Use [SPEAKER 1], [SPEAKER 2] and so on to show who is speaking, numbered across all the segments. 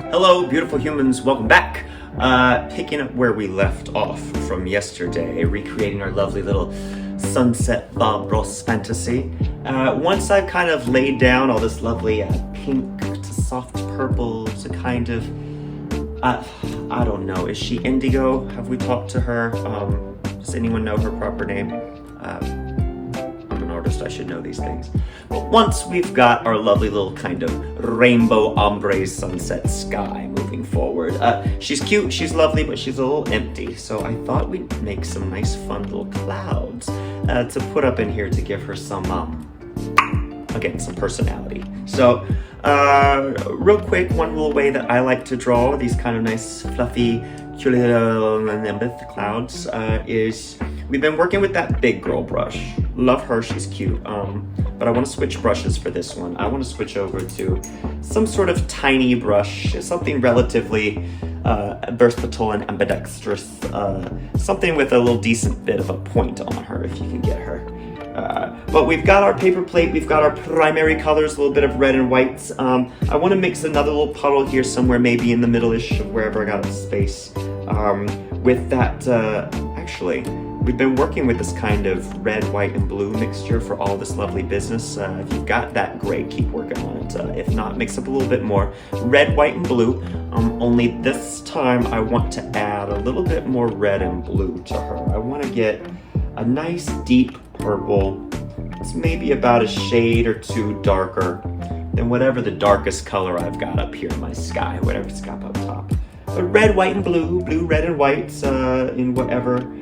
[SPEAKER 1] Hello, beautiful humans, welcome back. Picking up where we left off from yesterday, recreating our lovely little sunset Bob Ross fantasy. Once I've kind of laid down all this lovely pink to soft purple to kind of, I don't know, is she indigo? Have we talked to her? Does anyone know her proper name? I'm an artist, I should know these things. But once we've got our lovely little kind of rainbow ombre sunset sky moving forward, she's cute, she's lovely, but she's a little empty. So I thought we'd make some nice fun little clouds to put up in here to give her some, again, some personality. So real quick, one little way that I like to draw these kind of nice fluffy clouds is we've been working with that big girl brush. Love her, she's cute. But I want to switch brushes for this one. I want to switch over to some sort of tiny brush, something relatively versatile and ambidextrous, something with a little decent bit of a point on her if you can get her. But we've got our paper plate, we've got our primary colors, a little bit of red and whites. I want to mix another little puddle here somewhere, maybe in the middle-ish of wherever I got space. With that, actually, we've been working with this kind of red, white, and blue mixture for all this lovely business. If you've got that, great, keep working on it. If not, mix up a little bit more. Red, white, and blue. Only this time I want to add a little bit more red and blue to her. I want to get a nice deep purple. It's maybe about a shade or two darker than whatever the darkest color I've got up here in my sky, whatever it's got up top. But red, white, and blue, red, and white in whatever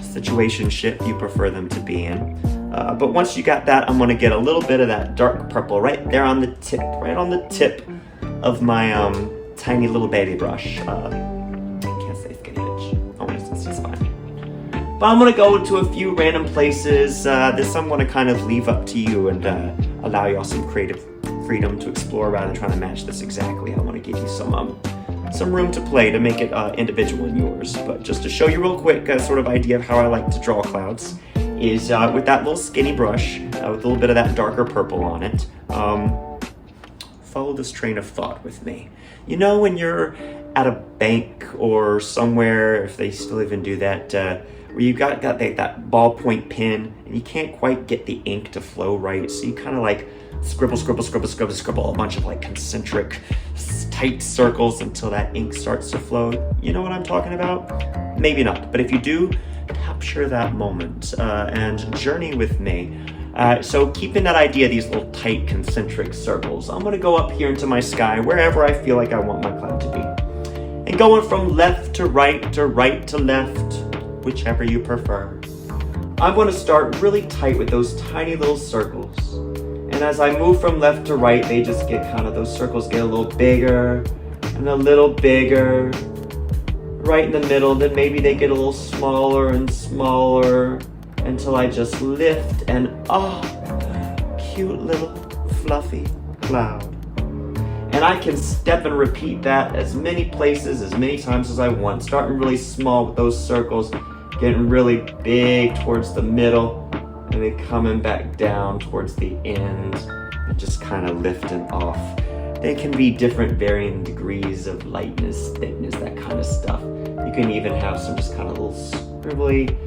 [SPEAKER 1] situation ship you prefer them to be in. But once you got that, I'm going to get a little bit of that dark purple right there on the tip, of my tiny little baby brush. I can't say skinny bitch. Oh, it's fine. But I'm going to go into a few random places. This I'm going to kind of leave up to you and allow y'all some creative freedom to explore rather than trying to match this exactly. I want to give you some room to play to make it individual and yours. But just to show you real quick a sort of idea of how I like to draw clouds is with that little skinny brush with a little bit of that darker purple on it. Follow this train of thought with me. You know when you're at a bank or somewhere, if they still even do that, where you got that ballpoint pen and you can't quite get the ink to flow right, so you kind of like scribble a bunch of like concentric tight circles until that ink starts to flow. You know what I'm talking about? Maybe not, but if you do, capture that moment and journey with me. So keeping that idea, these little tight concentric circles, I'm going to go up here into my sky wherever I feel like I want my cloud to be. And going from left to right to left, whichever you prefer. I'm going to start really tight with those tiny little circles. And as I move from left to right, they just get those circles get a little bigger and a little bigger. Right in the middle, then maybe they get a little smaller and smaller until I just lift and cute little fluffy cloud. And I can step and repeat that as many places, as many times as I want, starting really small with those circles, getting really big towards the middle, and then coming back down towards the end and just kind of lifting off. They can be different varying degrees of lightness, thickness, that kind of stuff. You can even have some just kind of little scribbly,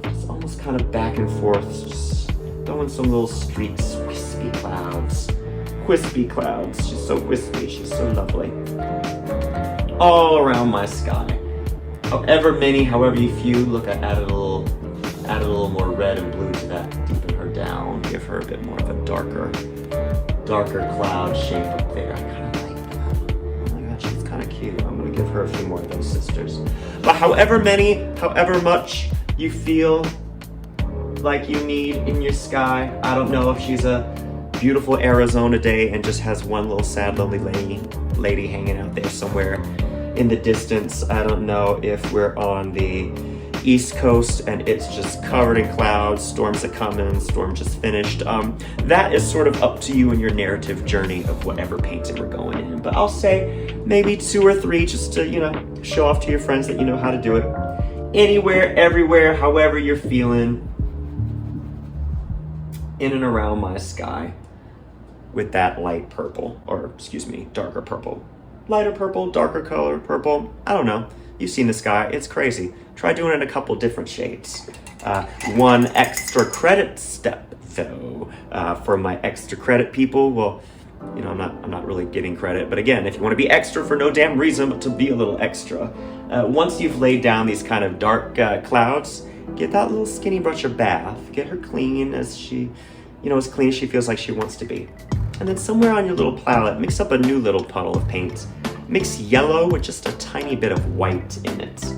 [SPEAKER 1] it's almost kind of back and forth, just throwing some little streaks, wispy clouds. She's so wispy, she's so lovely. All around my sky. However you few, look, I added a little more red and blue to that, deepen her down, give her a bit more of a darker cloud shape up there. I kind of like that. Oh my god, she's kind of cute. I'm going to give her a few more of those sisters. But however much you feel like you need in your sky, I don't know if she's a beautiful Arizona day and just has one little sad, lonely lady hanging out there somewhere in the distance. I don't know if we're on the East Coast and it's just covered in clouds, storms are coming, storm just finished. That is sort of up to you and your narrative journey of whatever painting we're going in. But I'll say maybe 2 or 3 just to, show off to your friends that you know how to do it. Anywhere, everywhere, however you're feeling in and around my sky. with that light purple, or excuse me, darker purple. Lighter purple, darker color purple, I don't know. You've seen the sky, it's crazy. Try doing it in a couple different shades. One extra credit step though, for my extra credit people, well, you know, I'm not really giving credit, but again, if you want to be extra for no damn reason but to be a little extra, once you've laid down these kind of dark clouds, get that little skinny brush of bath, get her clean as she, you know, as clean as she feels like she wants to be. And then somewhere on your little palette, mix up a new little puddle of paint. Mix yellow with just a tiny bit of white in it.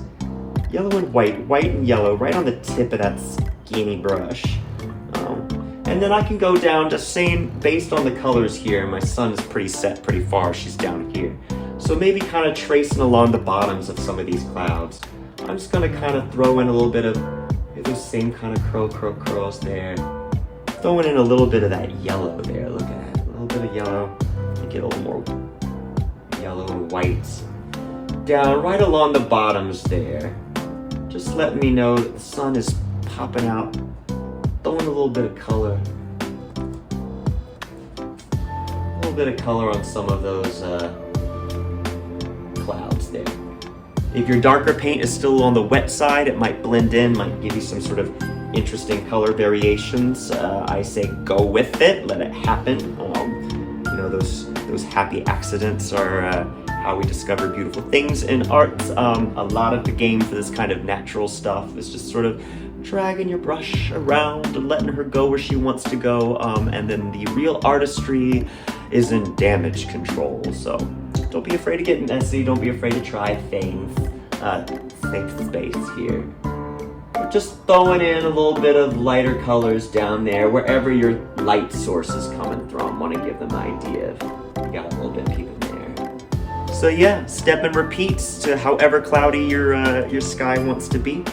[SPEAKER 1] Yellow and white and yellow, right on the tip of that skinny brush. And then I can go down just saying, based on the colors here, my sun is pretty set pretty far, she's down here. So maybe kind of tracing along the bottoms of some of these clouds. I'm just gonna kind of throw in a little bit of those same kind of curls there. Throwing in a little bit of that yellow there, look at that, a little bit of yellow. Get a little more yellow and white. Down right along the bottoms there. Just letting me know that the sun is popping out. Throwing a little bit of color. A little bit of color on some of those clouds there. If your darker paint is still on the wet side, it might blend in, might give you some sort of interesting color variations. I say go with it, let it happen. You know, those happy accidents are how we discover beautiful things in art. A lot of the game for this kind of natural stuff is just sort of dragging your brush around and letting her go where she wants to go. And then the real artistry is in damage control. So don't be afraid to get messy. Don't be afraid to try things. Safe space here. We're just throwing in a little bit of lighter colors down there, wherever your light source is coming from. Want to give them an idea if you got a little bit of peek in there. So yeah, step and repeat to however cloudy your sky wants to be.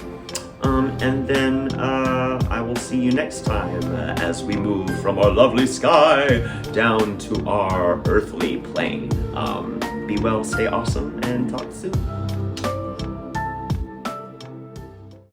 [SPEAKER 1] And then I will see you next time as we move from our lovely sky down to our earthly plane. Be well, stay awesome, and talk soon.